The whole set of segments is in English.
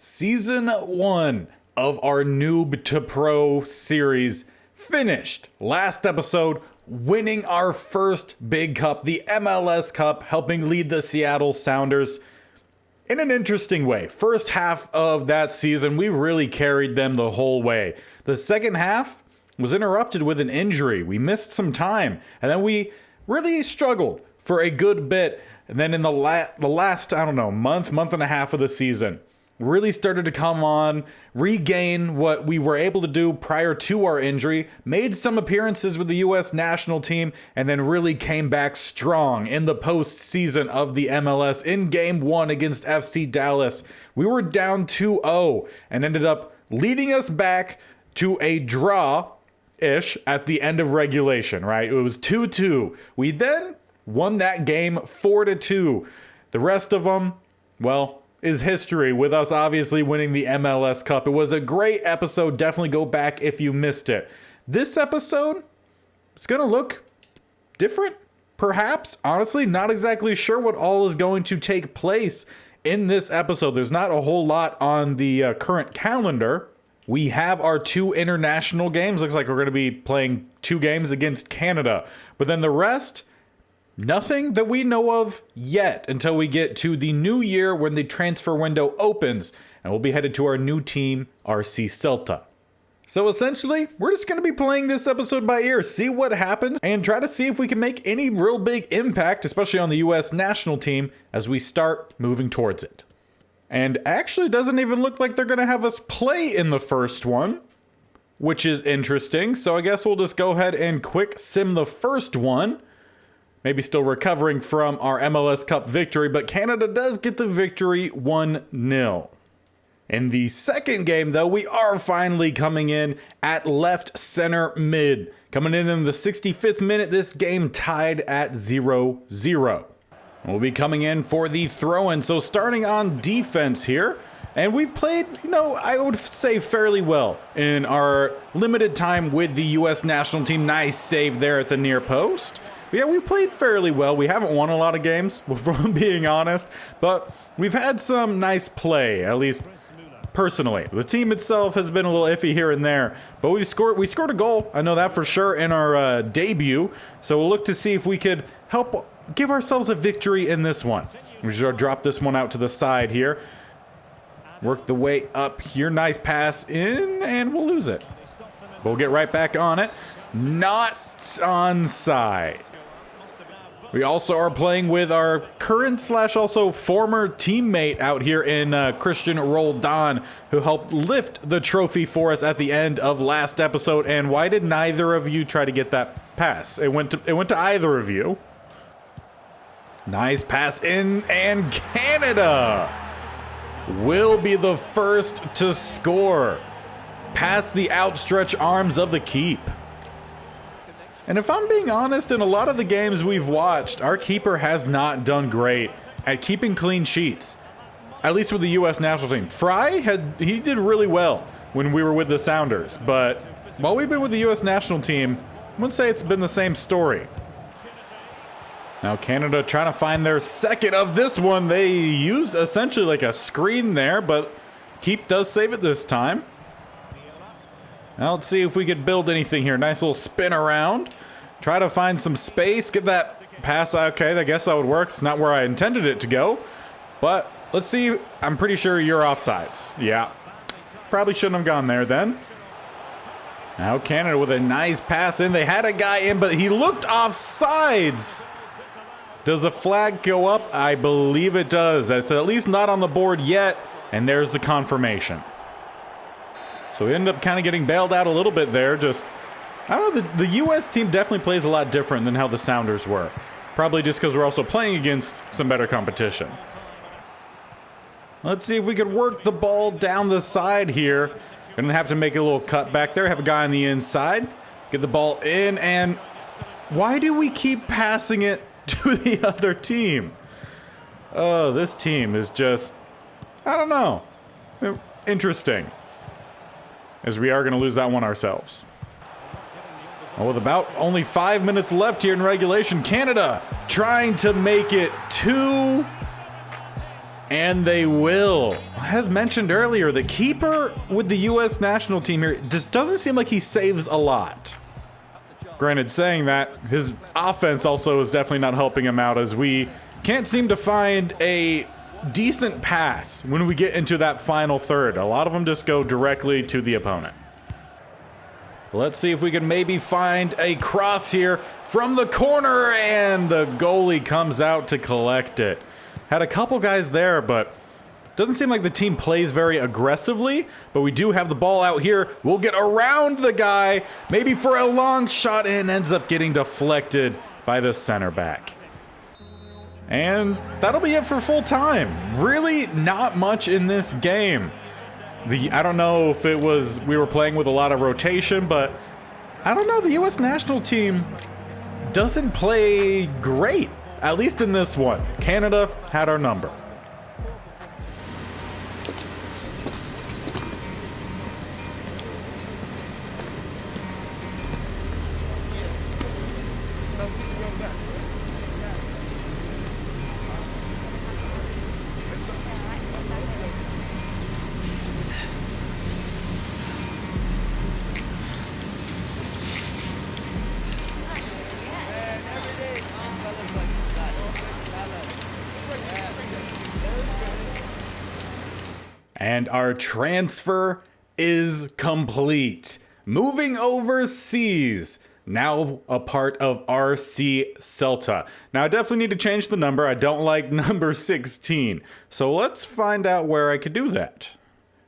Season 1 of our Noob to Pro series finished. Last episode, winning our first big cup, the MLS Cup, helping lead the Seattle Sounders in an interesting way. First half of that season, we really carried them the whole way. The second half was interrupted with an injury. We missed some time, and then we really struggled for a good bit. And then in the last, month and a half of the season, really started to come on, regain what we were able to do prior to our injury, made some appearances with the U.S. national team, and then really came back strong in the postseason of the MLS in Game 1 against FC Dallas. We were down 2-0 and ended up leading us back to a draw-ish at the end of regulation, right? It was 2-2. We then won that game 4-2. The rest of them, well, is history, with us obviously winning the MLS Cup. It was a great episode. Definitely go back if you missed it. This episode, it's going to look different, perhaps. Honestly, not exactly sure what all is going to take place in this episode. There's not a whole lot on the current calendar. We have our 2 international games. Looks like we're going to be playing 2 games against Canada. But then the rest, nothing that we know of yet until we get to the new year when the transfer window opens, and we'll be headed to our new team, RC Celta. So essentially, we're just going to be playing this episode by ear, see what happens, and try to see if we can make any real big impact, especially on the U.S. national team, as we start moving towards it. And actually, doesn't even look like they're going to have us play in the first one, which is interesting. So I guess we'll just go ahead and quick sim the first one. Maybe still recovering from our MLS Cup victory, but Canada does get the victory 1-0. In the second game, though, we are finally coming in at left center mid. Coming in the 65th minute, this game tied at 0-0. We'll be coming in for the throw-in, so starting on defense here. And we've played, I would say fairly well in our limited time with the U.S. national team. Nice save there at the near post. But yeah, we played fairly well. We haven't won a lot of games, if I'm being honest, but we've had some nice play, at least personally. The team itself has been a little iffy here and there, but we scored a goal. I know that for sure in our debut. So we'll look to see if we could help give ourselves a victory in this one. We should drop this one out to the side here. Work the way up here. Nice pass in, and we'll lose it. But we'll get right back on it. Not onside. We also are playing with our current / also former teammate out here in Christian Roldan, who helped lift the trophy for us at the end of last episode. And why did neither of you try to get that pass? It went to either of you. Nice pass in, and Canada will be the first to score past the outstretched arms of the keep. And if I'm being honest, in a lot of the games we've watched, our keeper has not done great at keeping clean sheets, at least with the U.S. national team. He did really well when we were with the Sounders, but while we've been with the U.S. national team, I wouldn't say it's been the same story. Now Canada trying to find their second of this one. They used essentially like a screen there, but keep does save it this time. Now let's see if we could build anything here. Nice little spin around. Try to find some space. Get that pass. Okay, I guess that would work. It's not where I intended it to go. But let's see. I'm pretty sure you're offsides. Yeah. Probably shouldn't have gone there then. Now Canada with a nice pass in. They had a guy in, but he looked offsides. Does the flag go up? I believe it does. It's at least not on the board yet. And there's the confirmation. So we end up kind of getting bailed out a little bit there. I don't know, the U.S. team definitely plays a lot different than how the Sounders were. Probably just because we're also playing against some better competition. Let's see if we could work the ball down the side here. Gonna have to make a little cut back there. Have a guy on the inside. Get the ball in, and why do we keep passing it to the other team? Oh, this team is just, I don't know, interesting. As we are going to lose that one ourselves. Well, with about only 5 minutes left here in regulation, Canada trying to make it 2 And they will. As mentioned earlier, the keeper with the U.S. national team here just doesn't seem like he saves a lot. Granted, saying that, his offense also is definitely not helping him out, as we can't seem to find a decent pass when we get into that final third. A lot of them just go directly to the opponent. Let's see if we can maybe find a cross here from the corner, and the goalie comes out to collect it. Had a couple guys there, but doesn't seem like the team plays very aggressively, but we do have the ball out here. We'll get around the guy, maybe for a long shot, and ends up getting deflected by the center back. And that'll be it for full time. Really not much in this game. I don't know if it was we were playing with a lot of rotation, but I don't know, the U.S. national team doesn't play great. At least in this one. Canada had our number. And our transfer is complete. Moving overseas. Now a part of RC Celta. Now I definitely need to change the number. I don't like number 16. So let's find out where I could do that.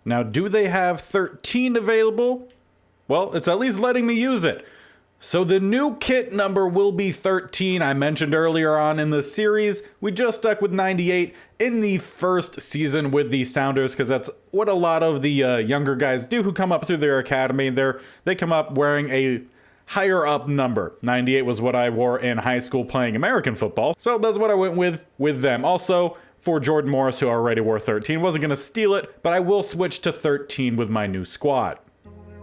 Now, do they have 13 available? Well, it's at least letting me use it. So the new kit number will be 13. I mentioned earlier on in the series, we just stuck with 98 in the first season with the Sounders, because that's what a lot of the younger guys do who come up through their academy. They come up wearing a higher up number. 98 was what I wore in high school playing American football, so that's what I went with them. Also, for Jordan Morris, who already wore 13, wasn't going to steal it, but I will switch to 13 with my new squad.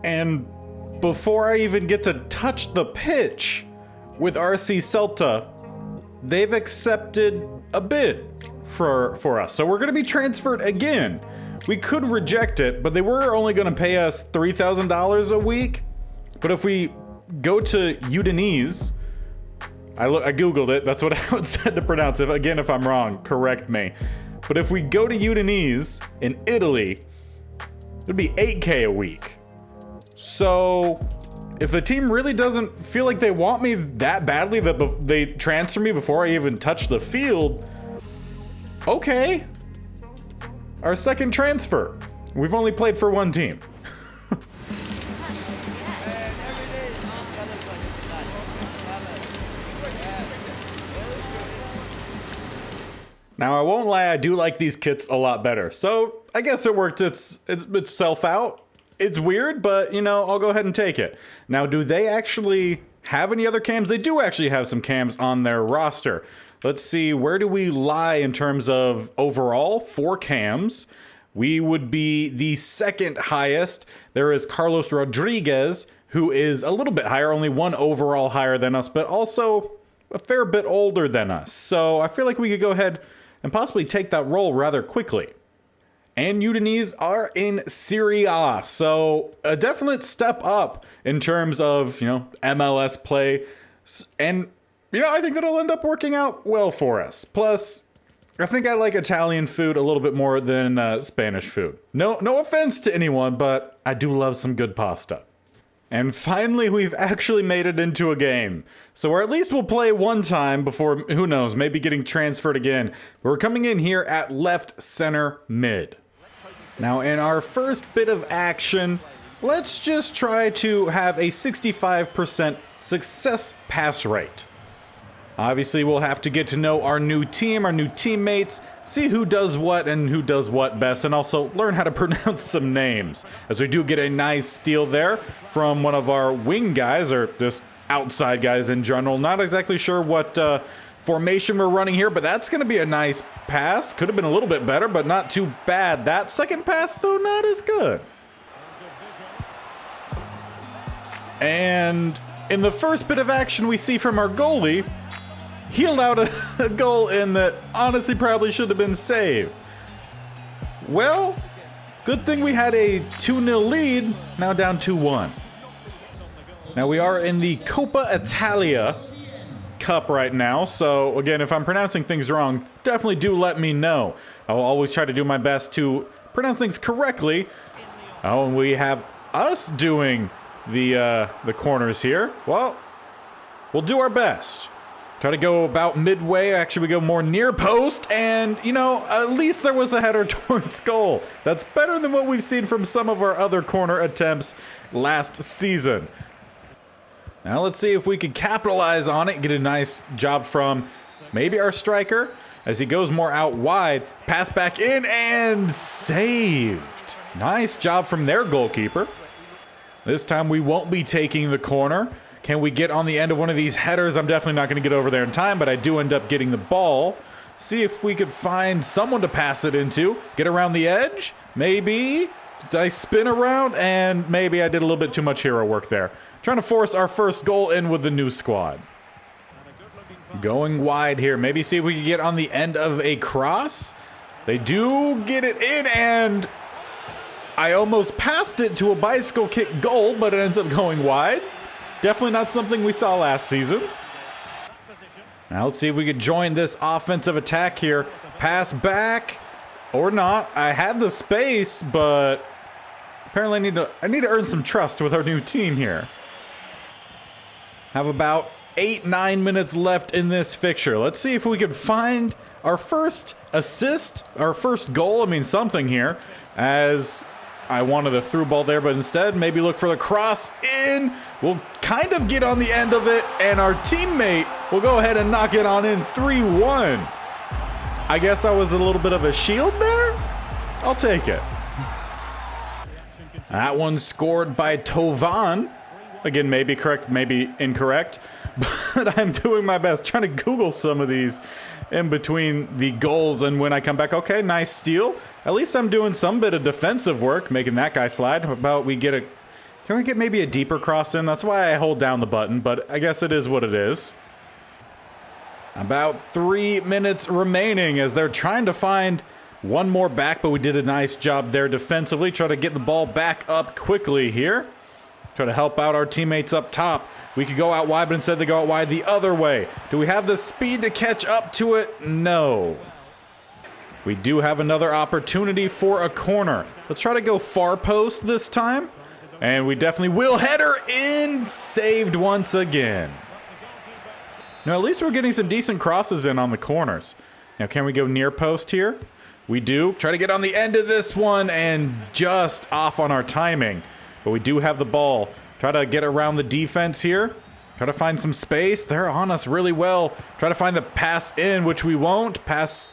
And before I even get to touch the pitch with RC Celta, they've accepted a bid for us. So we're going to be transferred again. We could reject it, but they were only going to pay us $3,000 a week. But if we go to Udinese, I Googled it. That's what I said to pronounce it. Again, if I'm wrong, correct me. But if we go to Udinese in Italy, it'd be $8K a week. So if the team really doesn't feel like they want me that badly that they transfer me before I even touch the field, okay. Our second transfer. We've only played for one team. Now, I won't lie, I do like these kits a lot better. So I guess it worked itself out. It's weird, but, you know, I'll go ahead and take it. Now, do they actually have any other cams? They do actually have some cams on their roster. Let's see, where do we lie in terms of overall? 4 cams. We would be the second highest. There is Carlos Rodriguez, who is a little bit higher, only 1 overall higher than us, but also a fair bit older than us. So I feel like we could go ahead and possibly take that role rather quickly. And Udinese are in Serie A, so a definite step up in terms of, you know, MLS play. And, you know, I think that'll end up working out well for us. Plus, I think I like Italian food a little bit more than Spanish food. No offense to anyone, but I do love some good pasta. And finally, we've actually made it into a game. So, or at least we'll play one time before, who knows, maybe getting transferred again. We're coming in here at left center mid. Now, in our first bit of action, let's just try to have a 65% success pass rate. Obviously, we'll have to get to know our new team, our new teammates, see who does what and who does what best, and also learn how to pronounce some names. As we do get a nice steal there from one of our wing guys, or just outside guys in general. Not exactly sure what formation we're running here, but that's going to be a nice pass. Could have been a little bit better, but not too bad. That second pass, though, not as good. And in the first bit of action we see from our goalie, he allowed a goal in that honestly probably should have been saved. Well, good thing we had a 2-0 lead, now down 2-1. Now we are in the Coppa Italia Cup right now, so again, if I'm pronouncing things wrong, definitely do let me know. I'll always try to do my best to pronounce things correctly. Oh, and we have us doing the corners here. Well, we'll do our best. Try to go about midway. Actually, we go more near post, and, you know, at least there was a header towards goal. That's better than what we've seen from some of our other corner attempts last season. Now let's see if we can capitalize on it, get a nice job from maybe our striker as he goes more out wide. Pass back in and saved. Nice job from their goalkeeper. This time we won't be taking the corner. Can we get on the end of one of these headers? I'm definitely not going to get over there in time, but I do end up getting the ball. See if we could find someone to pass it into. Get around the edge. Maybe. Did I spin around? And maybe I did a little bit too much hero work there. Trying to force our first goal in with the new squad. Going wide here. Maybe see if we can get on the end of a cross. They do get it in, and I almost passed it to a bicycle kick goal, but it ends up going wide. Definitely not something we saw last season. Now let's see if we could join this offensive attack here. Pass back or not. I had the space, but apparently I need to earn some trust with our new team here. Have about 8-9 minutes left in this fixture. Let's see if we could find our first assist, our first goal. I mean, something here, as I wanted a through ball there, but instead maybe look for the cross in. We'll kind of get on the end of it, and our teammate will go ahead and knock it on in. 3-1. I guess that was a little bit of a shield there. I'll take it. That one scored by Tovan. Again, maybe correct, maybe incorrect, but I'm doing my best trying to Google some of these in between the goals, and when I come back, okay, nice steal. At least I'm doing some bit of defensive work, making that guy slide. How about we get a, can we get maybe a deeper cross in? That's why I hold down the button, but I guess it is what it is. About 3 minutes remaining as they're trying to find one more back, but we did a nice job there defensively. Try to get the ball back up quickly here. Try to help out our teammates up top. We could go out wide, but instead they go out wide the other way. Do we have the speed to catch up to it? No. We do have another opportunity for a corner. Let's try to go far post this time. And we definitely will. Header in. Saved once again. Now, at least we're getting some decent crosses in on the corners. Now, can we go near post here? We do. Try to get on the end of this one and just off on our timing. But we do have the ball. Try to get around the defense here. Try to find some space. They're on us really well. Try to find the pass in, which we won't. Pass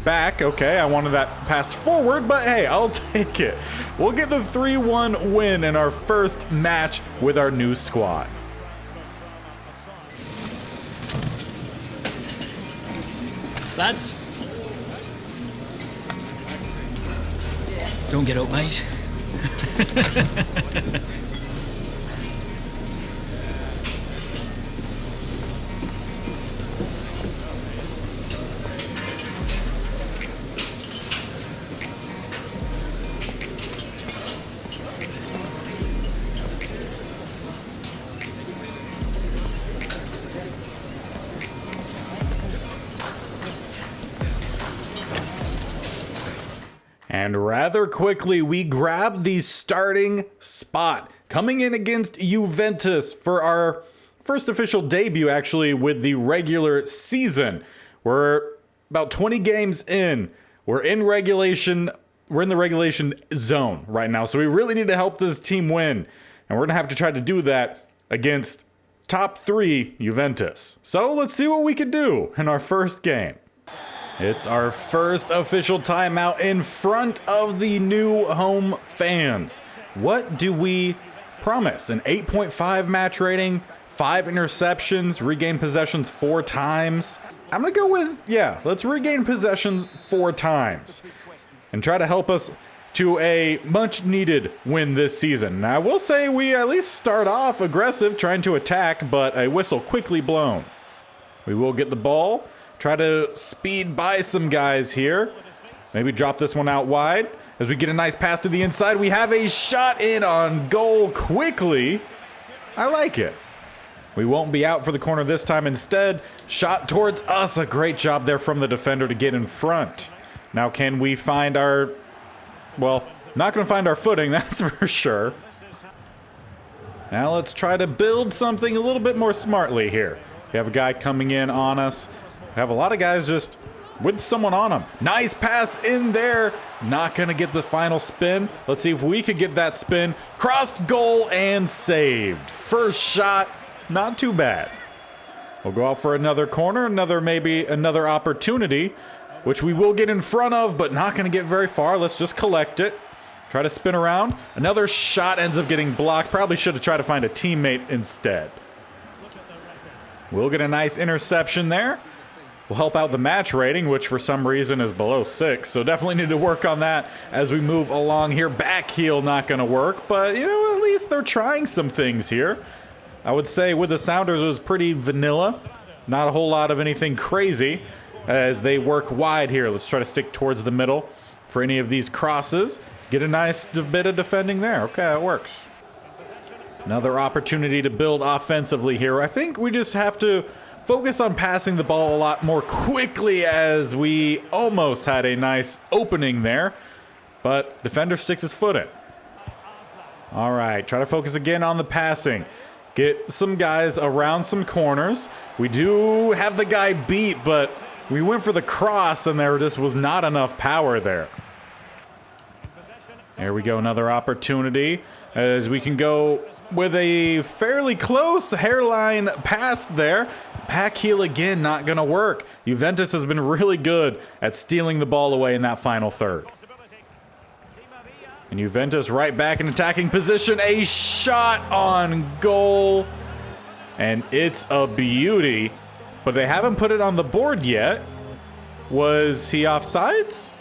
back. Okay, I wanted that passed forward, but hey, I'll take it. We'll get the 3-1 win in our first match with our new squad. Lads, don't get up, mate. And rather quickly, we grab the starting spot, coming in against Juventus for our first official debut, actually, with the regular season. We're about 20 games in. We're in regulation. We're in the regulation zone right now, so we really need to help this team win. And we're going to have to try to do that against top 3 Juventus. So let's see what we can do in our first game. It's our first official timeout in front of the new home fans. What do we promise? An 8.5 match rating, 5 interceptions, regain possessions 4 times. I'm going to go with, yeah, let's regain possessions 4 times and try to help us to a much needed win this season. Now, I will say we at least start off aggressive, trying to attack, but a whistle quickly blown. We will get the ball. Try to speed by some guys here. Maybe drop this one out wide. As we get a nice pass to the inside, we have a shot in on goal quickly. I like it. We won't be out for the corner this time. Instead, shot towards us. A great job there from the defender to get in front. Now can we find our... Well, not going to find our footing, that's for sure. Now let's try to build something a little bit more smartly here. We have a guy coming in on us. We have a lot of guys just with someone on them. Nice pass in there. Not going to get the final spin. Let's see if we could get that spin. Crossed goal and saved. First shot, not too bad. We'll go out for another corner, maybe another opportunity, which we will get in front of, but not going to get very far. Let's just collect it. Try to spin around. Another shot ends up getting blocked. Probably should have tried to find a teammate instead. We'll get a nice interception there. Will help out the match rating, which for some reason is below 6. So definitely need to work on that as we move along here. Back heel not going to work, but you know, at least they're trying some things here. I would say with the Sounders it was pretty vanilla. Not a whole lot of anything crazy as they work wide here. Let's try to stick towards the middle for any of these crosses. Get a nice bit of defending there. Okay, that works. Another opportunity to build offensively here. I think we just have to focus on passing the ball a lot more quickly as we almost had a nice opening there, but defender sticks his foot in. All right, try to focus again on the passing. Get some guys around some corners. We do have the guy beat, but we went for the cross and there just was not enough power there. There we go, another opportunity as we can go with a fairly close hairline pass there. Back heel again, not going to work. Juventus has been really good at stealing the ball away in that final third. And Juventus right back in attacking position. A shot on goal. And it's a beauty. But they haven't put it on the board yet. Was he offsides?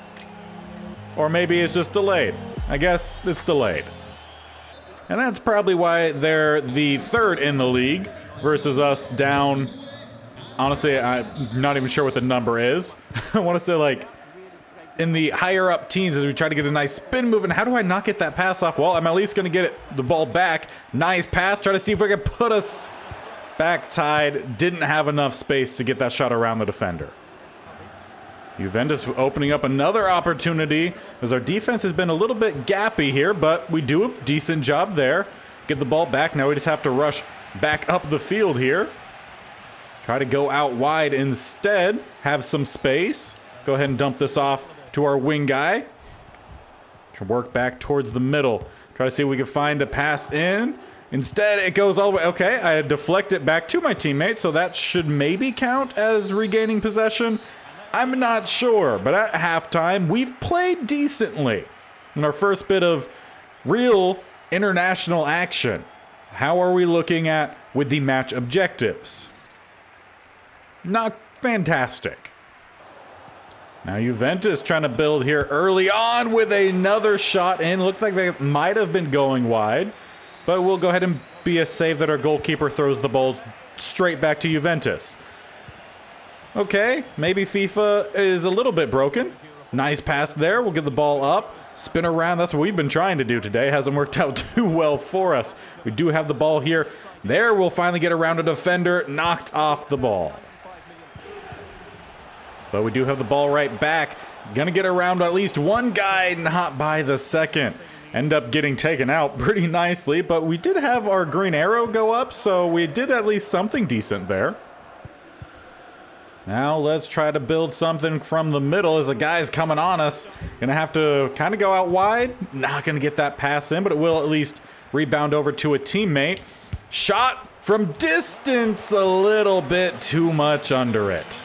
Or maybe it's just delayed. I guess it's delayed. And that's probably why they're the third in the league versus us down. Honestly, I'm not even sure what the number is. I want to say like in the higher up teens as we try to get a nice spin move. And how do I not get that pass off? Well, I'm at least going to get the ball back. Nice pass. Try to see if we can put us back tied. Didn't have enough space to get that shot around the defender. Juventus opening up another opportunity as our defense has been a little bit gappy here, but we do a decent job there. Get the ball back. Now we just have to rush back up the field here. Try to go out wide instead. Have some space. Go ahead and dump this off to our wing guy. Try to work back towards the middle. Try to see if we can find a pass in. Instead, it goes all the way. Okay, I deflect it back to my teammate, so that should maybe count as regaining possession. I'm not sure, but at halftime, we've played decently in our first bit of real international action. How are we looking at with the match objectives? Not fantastic. Now Juventus trying to build here early on with another shot in. Looked like they might have been going wide, but we'll go ahead and be a save that our goalkeeper throws the ball straight back to Juventus. Okay, maybe FIFA is a little bit broken. Nice pass there. We'll get the ball up, spin around. That's what we've been trying to do today. Hasn't worked out too well for us. We do have the ball here. There, we'll finally get around a defender. Knocked off the ball. But we do have the ball right back. Gonna get around at least one guy, not by the second. End up getting taken out pretty nicely, but we did have our green arrow go up, so we did at least something decent there. Now let's try to build something from the middle as the guy's coming on us. Gonna have to kind of go out wide. Not gonna get that pass in, but it will at least rebound over to a teammate. Shot from distance, a little bit too much under it.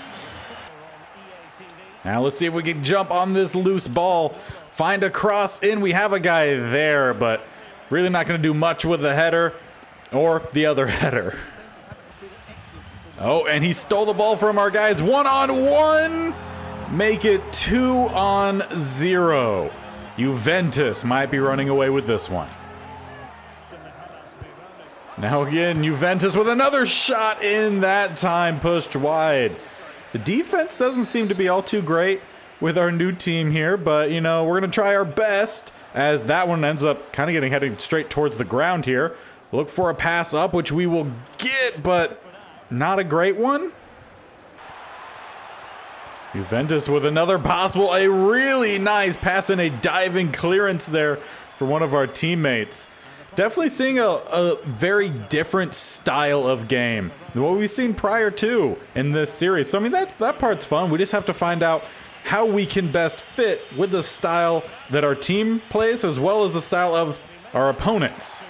Now let's see if we can jump on this loose ball. Find a cross in. We have a guy there, but really not gonna do much with the header or the other header. Oh, and he stole the ball from our guys. 1-on-1. Make it 2-on-0. Juventus might be running away with this one. Now again, Juventus with another shot in, that time pushed wide. The defense doesn't seem to be all too great. with our new team here, but, you know, we're going to try our best as that one ends up kind of getting headed straight towards the ground here. Look for a pass up, which we will get, but not a great one. Juventus with another possible, a really nice pass and a diving clearance there for one of our teammates. Definitely seeing a very different style of game than what we've seen prior to in this series. So, I mean, that part's fun. We just have to find out how we can best fit with the style that our team plays as well as the style of our opponents.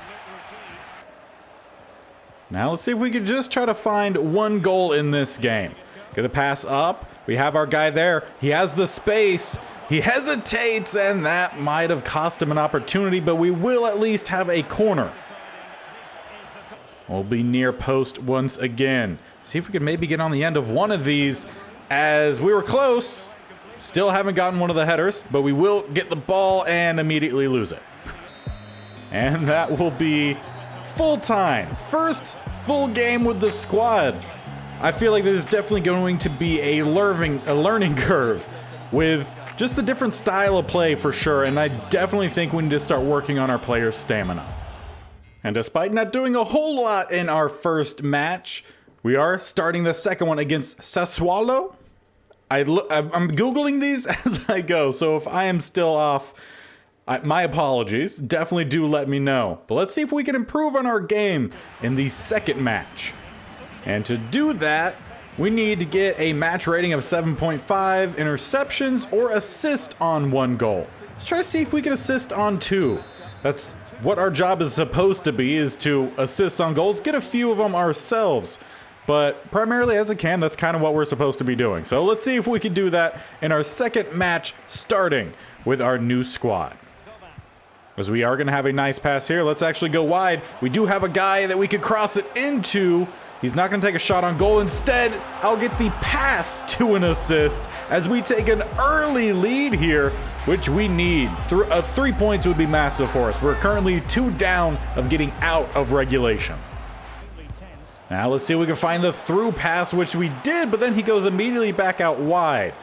Now let's see if we can just try to find one goal in this game. Get the pass up. We have our guy there. He has the space. He hesitates, and that might have cost him an opportunity, but we will at least have a corner. We'll be near post once again. See if we can maybe get on the end of one of these, as we were close. Still haven't gotten one of the headers, but we will get the ball and immediately lose it. And that will be full time. First full game with the squad. I feel like there's definitely going to be a learning curve with just the different style of play for sure, and I definitely think we need to start working on our players' stamina. And despite not doing a whole lot in our first match, we are starting the second one against Sassuolo. I'm Googling these as I go, so if I am still off, my apologies. Definitely do let me know. But let's see if we can improve on our game in the second match. And to do that, we need to get a match rating of 7.5, interceptions, or assist on 1 goal. Let's try to see if we can assist on 2. That's what our job is supposed to be, is to assist on goals, get a few of them ourselves. But primarily as a cam, that's kind of what we're supposed to be doing. So let's see if we can do that in our second match, starting with our new squad. As we are going to have a nice pass here, let's actually go wide. We do have a guy that we could cross it into. He's not going to take a shot on goal. Instead, I'll get the pass to an assist as we take an early lead here, which we need. 3 points would be massive for us. We're currently 2 down of getting out of regulation. Now let's see if we can find the through pass, which we did, but then he goes immediately back out wide.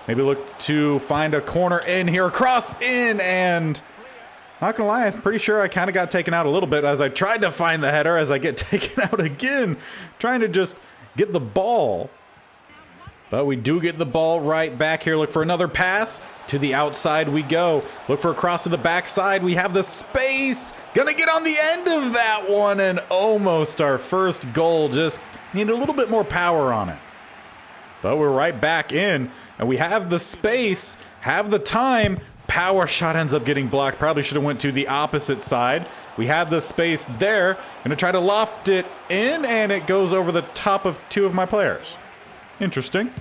Maybe look to find a corner in here, cross in, and not gonna lie, I'm pretty sure I kind of got taken out a little bit as I tried to find the header as I get taken out again, trying to just get the ball. But we do get the ball right back here. Look for another pass. To the outside we go. Look for a cross to the backside. We have the space. Gonna get on the end of that one, and almost our first goal. Just need a little bit more power on it. But we're right back in, and we have the space, have the time. Power shot ends up getting blocked. Probably should have went to the opposite side. We have the space there. Gonna try to loft it in, and it goes over the top of 2 of my players. Interesting.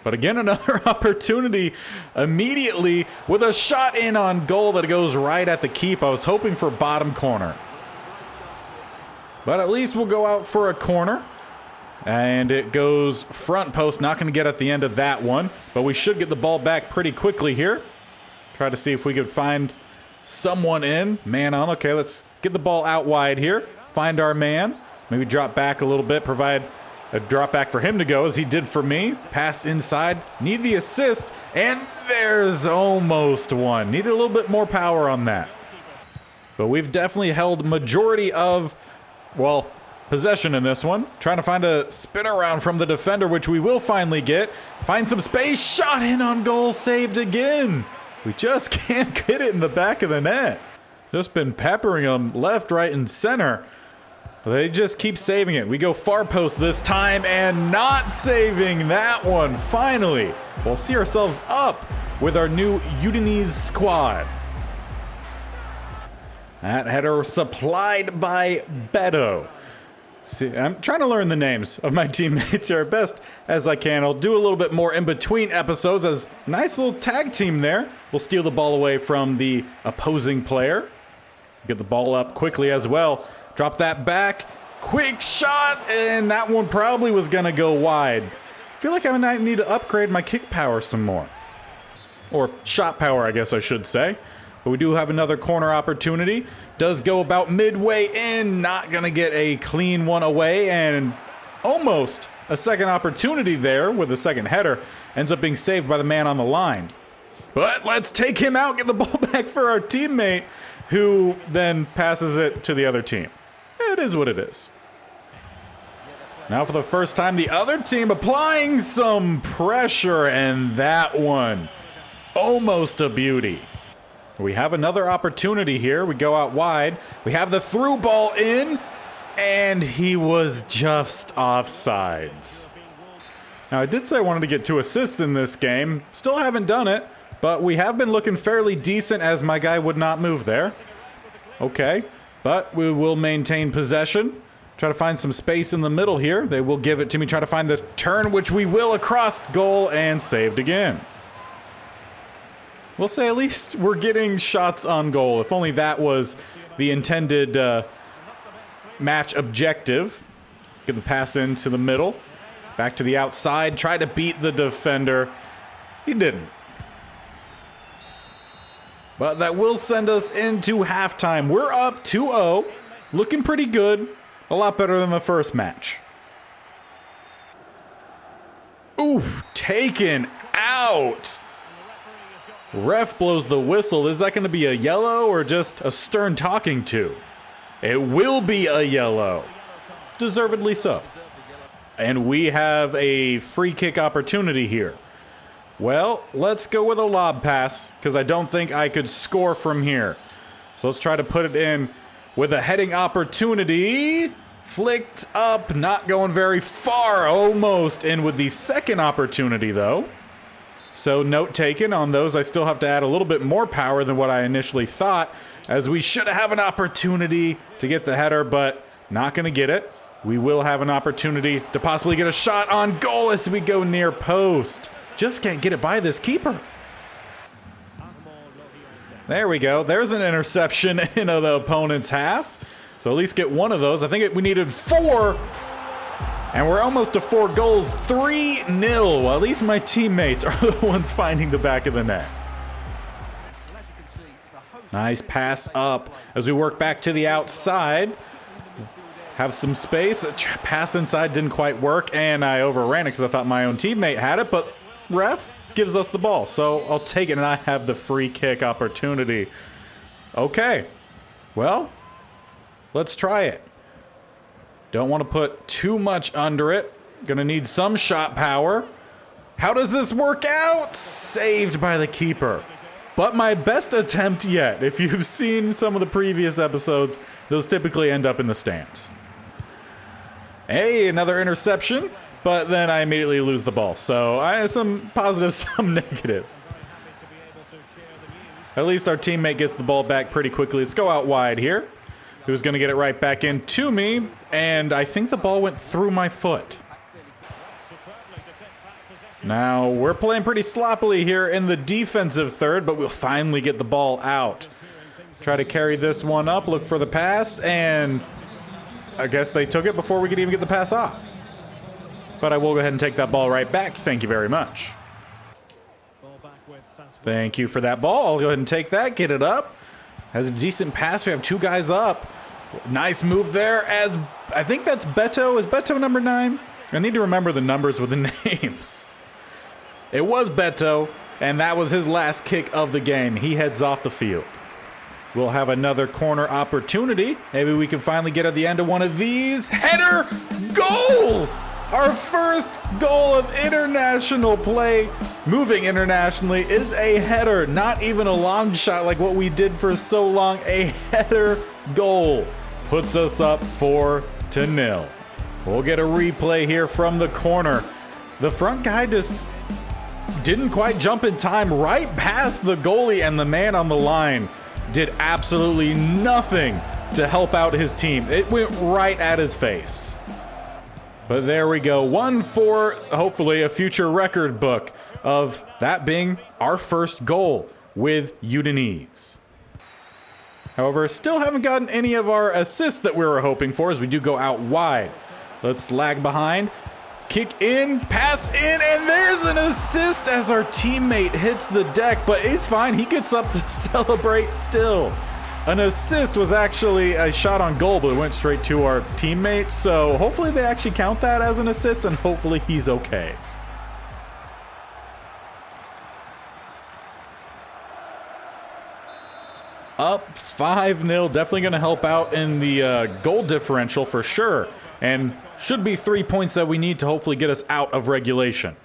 But again, another opportunity immediately with a shot in on goal that goes right at the keep. I was hoping for bottom corner. But at least we'll go out for a corner. And it goes front post. Not going to get at the end of that one. But we should get the ball back pretty quickly here. Try to see if we could find someone in. Man on. Okay, let's get the ball out wide here. Find our man. Maybe drop back a little bit. Provide a drop back for him to go, as he did for me. Pass inside. Need the assist. And there's almost one. Need a little bit more power on that. But we've definitely held majority of, well, possession in this one. Trying to find a spin around from the defender, which we will finally get. Find some space. Shot in on goal. Saved again. We just can't get it in the back of the net. Just been peppering them left, right, and center. They just keep saving it. We go far post this time and not saving that one. Finally, we'll see ourselves up with our new Udinese squad. That header supplied by Beto. See, I'm trying to learn the names of my teammates here best as I can. I'll do a little bit more in between episodes as nice little tag team there. We'll steal the ball away from the opposing player. Get the ball up quickly as well. Drop that back. Quick shot, and that one probably was going to go wide. I feel like I might need to upgrade my kick power some more. Or shot power, I guess I should say. But we do have another corner opportunity. Does go about midway in. Not going to get a clean one away, and almost a second opportunity there with a second header. Ends up being saved by the man on the line. But let's take him out, get the ball back for our teammate, who then passes it to the other team. It is what it is. Now for the first time, the other team applying some pressure, and that one, almost a beauty. We have another opportunity here. We go out wide. We have the through ball in, and he was just offsides. Now, I did say I wanted to get 2 assists in this game. Still haven't done it, but we have been looking fairly decent as my guy would not move there. Okay, but we will maintain possession. Try to find some space in the middle here. They will give it to me. Try to find the turn, which we will across goal, and saved again. We'll say at least we're getting shots on goal. If only that was the intended match objective. Get the pass into the middle. Back to the outside. Try to beat the defender. He didn't. But that will send us into halftime. We're up 2-0. Looking pretty good. A lot better than the first match. Oof, taken out. Ref blows the whistle. Is that going to be a yellow or just a stern talking to? It will be a yellow. Deservedly so. And we have a free kick opportunity here. Well, let's go with a lob pass because I don't think I could score from here. So let's try to put it in with a heading opportunity. Flicked up, not going very far. Almost in with the second opportunity though. So note taken on those. I still have to add a little bit more power than what I initially thought, as we should have an opportunity to get the header, but not going to get it. We will have an opportunity to possibly get a shot on goal as we go near post. Just can't get it by this keeper. There we go. There's an interception in the opponent's half. So at least get one of those. I think we needed 4. And we're almost to 4 goals. 3-0. Well, at least my teammates are the ones finding the back of the net. Nice pass up as we work back to the outside. Have some space. Pass inside didn't quite work, and I overran it because I thought my own teammate had it, but ref gives us the ball. So I'll take it, and I have the free kick opportunity. Okay. Well, let's try it. Don't want to put too much under it. Gonna need some shot power. How does this work out? Saved by the keeper. But my best attempt yet. If you've seen some of the previous episodes, those typically end up in the stands. Hey, another interception, but then I immediately lose the ball. So I have some positive, some negative. At least our teammate gets the ball back pretty quickly. Let's go out wide here. Who's going to get it right back into me, and I think the ball went through my foot. Now, we're playing pretty sloppily here in the defensive third, but we'll finally get the ball out. Try to carry this one up, look for the pass, and I guess they took it before we could even get the pass off. But I will go ahead and take that ball right back. Thank you very much. Thank you for that ball. I'll go ahead and take that, get it up. Has a decent pass. We have 2 guys up. Nice move there as I think that's Beto. Is Beto number 9? I need to remember the numbers with the names. It was Beto, and that was his last kick of the game. He heads off the field. We'll have another corner opportunity. Maybe we can finally get at the end of one of these. Header! Goal! Our first goal of international play, moving internationally, is a header. Not even a long shot like what we did for so long. A header goal puts us up 4-0. We'll get a replay here from the corner. The front guy just didn't quite jump in time right past the goalie, and the man on the line did absolutely nothing to help out his team. It went right at his face. But there we go. 1 for hopefully a future record book of that being our first goal with Udinese. However, still haven't gotten any of our assists that we were hoping for, as we do go out wide. Let's lag behind. Kick in, pass in, and there's an assist as our teammate hits the deck, but it's fine. He gets up to celebrate still. an assist was actually a shot on goal, but it went straight to our teammates. So hopefully they actually count that as an assist, and hopefully he's okay. Up 5-0, definitely going to help out in the goal differential for sure. And should be 3 points that we need to hopefully get us out of regulation.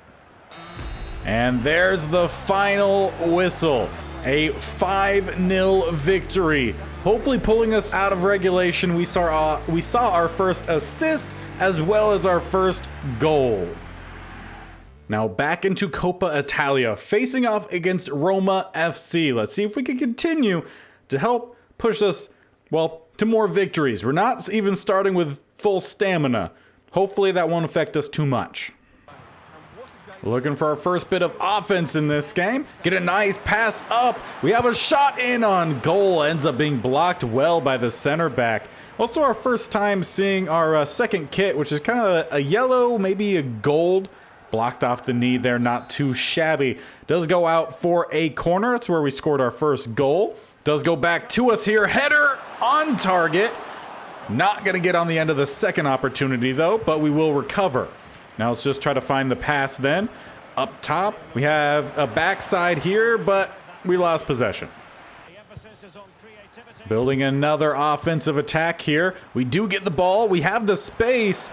And there's the final whistle. A 5-0 victory. Hopefully pulling us out of regulation. We saw our first assist as well as our first goal. Now back into Coppa Italia, facing off against Roma FC. Let's see if we can continue to help push us, well, to more victories. We're not even starting with full stamina. Hopefully that won't affect us too much. Looking for our first bit of offense in this game. Get a nice pass up. We have a shot in on goal. Ends up being blocked well by the center back. Also our first time seeing our second kit, which is kind of a yellow, maybe a gold. Blocked off the knee there, not too shabby. Does go out for a corner. That's where we scored our first goal. Does go back to us here. Header on target. Not going to get on the end of the second opportunity though, but we will recover. Now let's just try to find the pass then. Up top, we have a backside here, but we lost possession. Building another offensive attack here. We do get the ball. We have the space,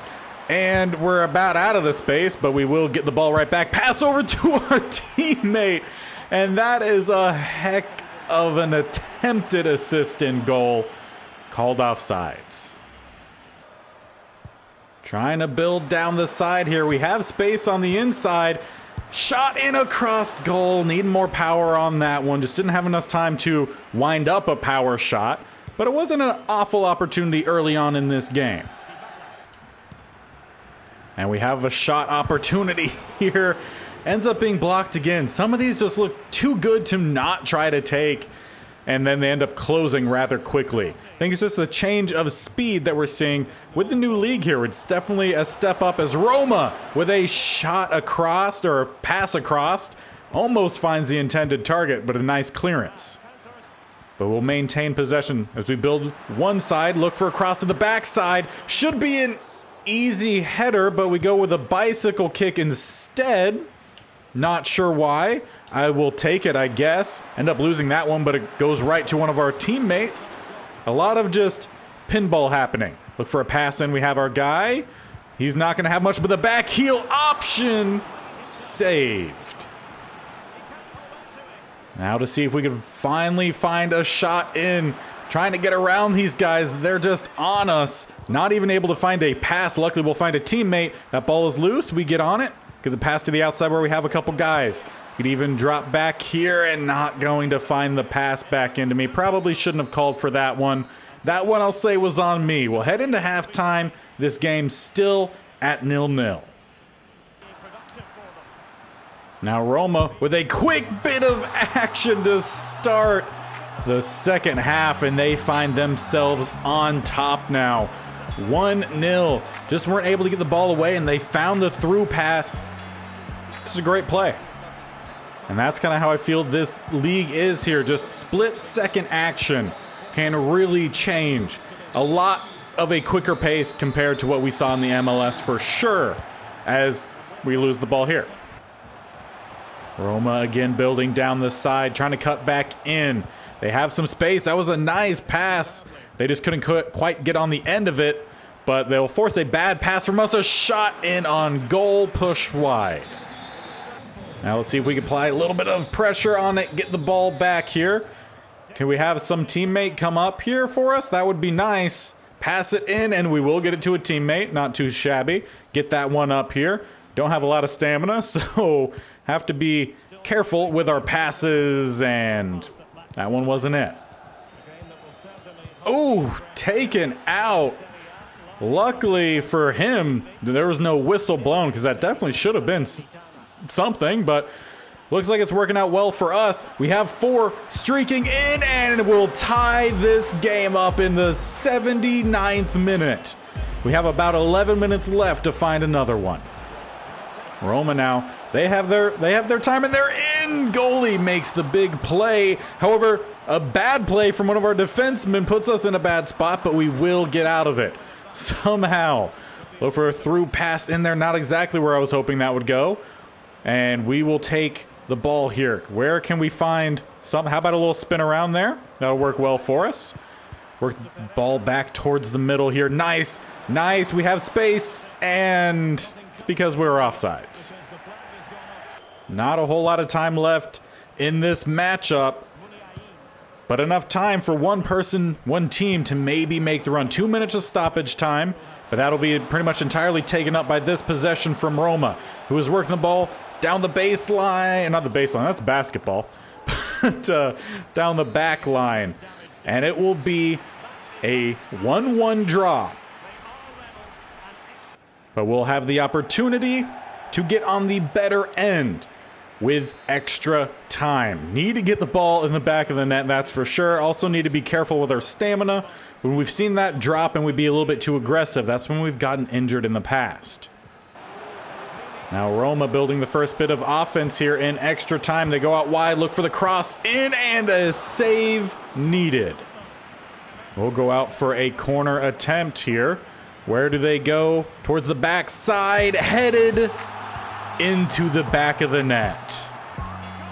and we're about out of the space, but we will get the ball right back. Pass over to our teammate, and that is a heck of an attempted assist in goal. Called offsides. Trying to build down the side here. We have space on the inside. Shot in across goal. Need more power on that one. Just didn't have enough time to wind up a power shot. But it wasn't an awful opportunity early on in this game. And we have a shot opportunity here. Ends up being blocked again. Some of these just look too good to not try to take. And then they end up closing rather quickly. I think it's just the change of speed that we're seeing with the new league here. It's definitely a step up as Roma with a shot across or a pass across. Almost finds the intended target, but a nice clearance. But we'll maintain possession as we build one side, look for a cross to the backside. Should be an easy header, but we go with a bicycle kick instead. Not sure why. I will take it, I guess. End up losing that one, but it goes right to one of our teammates. A lot of just pinball happening. Look for a pass in. We have our guy. He's not going to have much, but the back heel option saved. Now to see if we can finally find a shot in. Trying to get around these guys. They're just on us. Not even able to find a pass. Luckily, we'll find a teammate. That ball is loose. We get on it. Get the pass to the outside where we have a couple guys. Could even drop back here and not going to find the pass back into me. Probably shouldn't have called for that one. That one I'll say was on me. We'll head into halftime. This game still at 0-0. Now Roma with a quick bit of action to start the second half, and they find themselves on top now. 1-0. Just weren't able to get the ball away, and they found the through pass. This is a great play. And that's kind of how I feel this league is here. Just split second action can really change. A lot of a quicker pace compared to what we saw in the MLS for sure as we lose the ball here. Roma again building down the side, trying to cut back in. They have some space. That was a nice pass. They just couldn't quite get on the end of it, but they'll force a bad pass from us. A shot in on goal, push wide. Now let's see if we can apply a little bit of pressure on it, get the ball back here. Can we have some teammate come up here for us? That would be nice. Pass it in, and we will get it to a teammate. Not too shabby. Get that one up here. Don't have a lot of stamina, so have to be careful with our passes, and that one wasn't it. Oh, taken out. Luckily for him, there was no whistle blown, because that definitely should have been something, but looks like it's working out well for us. We have 4 streaking in, and we'll tie this game up in the 79th minute. We have about 11 minutes left to find another one. Roma now They have their time, and they're in. Goalie makes the big play. However, a bad play from one of our defensemen puts us in a bad spot, but we will get out of it somehow. Look for a through pass in there. Not exactly where I was hoping that would go. And we will take the ball here. Where can we find some? How about a little spin around there? That'll work well for us. Work the ball back towards the middle here. Nice. Nice. We have space. And it's because we were offsides. Not a whole lot of time left in this matchup, but enough time for one person, one team to maybe make the run. 2 minutes of stoppage time, but that'll be pretty much entirely taken up by this possession from Roma, who is working the ball down the baseline. Not the baseline, that's basketball. But down the back line. And it will be a 1-1 draw. But we'll have the opportunity to get on the better end with extra time. Need to get the ball in the back of the net, that's for sure. Also need to be careful with our stamina. When we've seen that drop and we'd be a little bit too aggressive, that's when we've gotten injured in the past. Now Roma building the first bit of offense here in extra time. They go out wide, look for the cross in, and a save needed. We'll go out for a corner attempt here. Where do they go? Towards the backside, headed into the back of the net.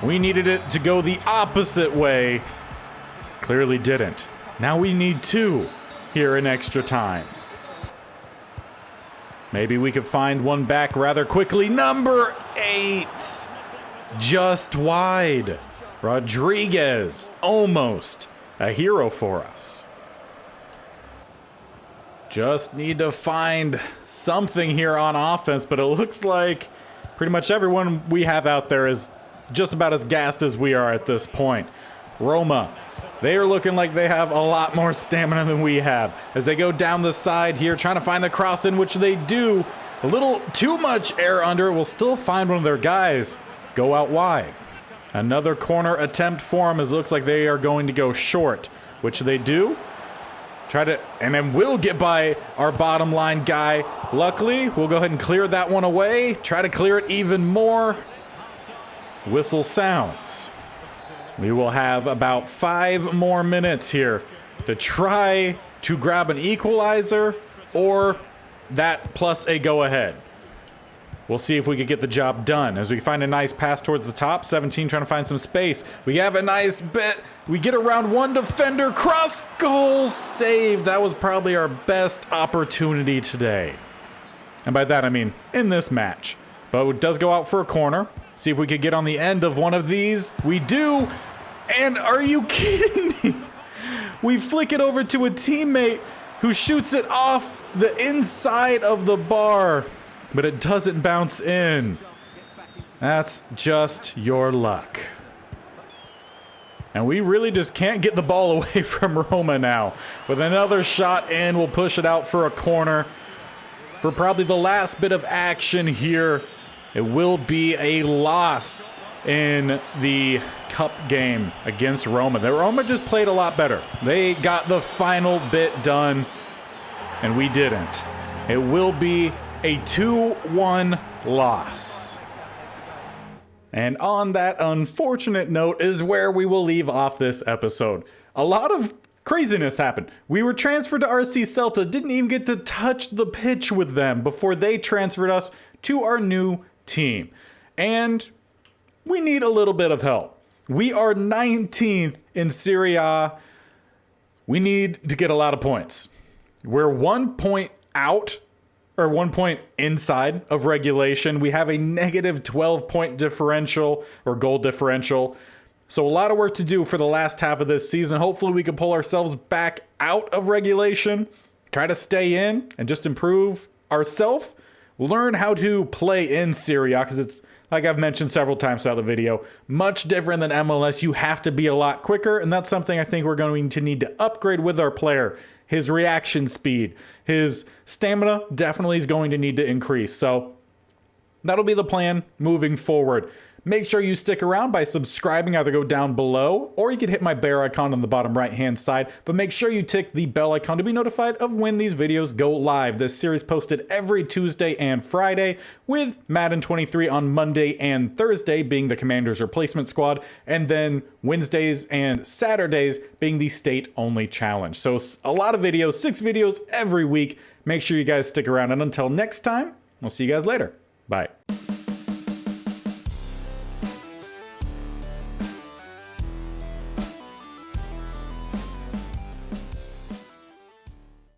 We needed it to go the opposite way. Clearly didn't. Now we need 2 here in extra time. Maybe we could find one back rather quickly. Number 8. Just wide. Rodriguez. Almost a hero for us. Just need to find something here on offense, but it looks like pretty much everyone we have out there is just about as gassed as we are at this point. Roma, they are looking like they have a lot more stamina than we have. As they go down the side here, trying to find the cross in, which they do. A little too much air under it. Will still find one of their guys go out wide. Another corner attempt for them, as it looks like they are going to go short, which they do. Try to, and then we'll get by our bottom line guy. Luckily, we'll go ahead and clear that one away. Try to clear it even more. Whistle sounds. We will have about 5 more minutes here to try to grab an equalizer or that plus a go-ahead. We'll see if we could get the job done as we find a nice pass towards the top. 17 trying to find some space. We have a nice bit. We get around one defender. Cross goal save. That was probably our best opportunity today. And by that, I mean in this match. But it does go out for a corner. See if we could get on the end of one of these. We do. And are you kidding me? We flick it over to a teammate who shoots it off the inside of the bar. But it doesn't bounce in. That's just your luck. And we really just can't get the ball away from Roma now. With another shot in, we'll push it out for a corner. For probably the last bit of action here, it will be a loss in the cup game against Roma. The Roma just played a lot better. They got the final bit done, and we didn't. It will be a 2-1 loss. And on that unfortunate note is where we will leave off this episode. A lot of craziness happened. We were transferred to RC Celta, didn't even get to touch the pitch with them before they transferred us to our new team. And we need a little bit of help. We are 19th in Serie A. We need to get a lot of points. We're 1 point out, or 1 point inside of regulation. We have a negative 12-point differential or goal differential. So a lot of work to do for the last half of this season. Hopefully we can pull ourselves back out of regulation, try to stay in and just improve ourselves. Learn how to play in Serie A, because it's, like I've mentioned several times throughout the video, much different than MLS. You have to be a lot quicker, and that's something I think we're going to need to upgrade with our player. His reaction speed, his stamina definitely is going to need to increase. So that'll be the plan moving forward. Make sure you stick around by subscribing, either go down below or you can hit my bear icon on the bottom right hand side, but make sure you tick the bell icon to be notified of when these videos go live. This series posted every Tuesday and Friday, with Madden 23 on Monday and Thursday being the Commander's replacement squad, and then Wednesdays and Saturdays being the state-only challenge. So a lot of videos, 6 videos every week. Make sure you guys stick around, and until next time, we'll see you guys later. Bye.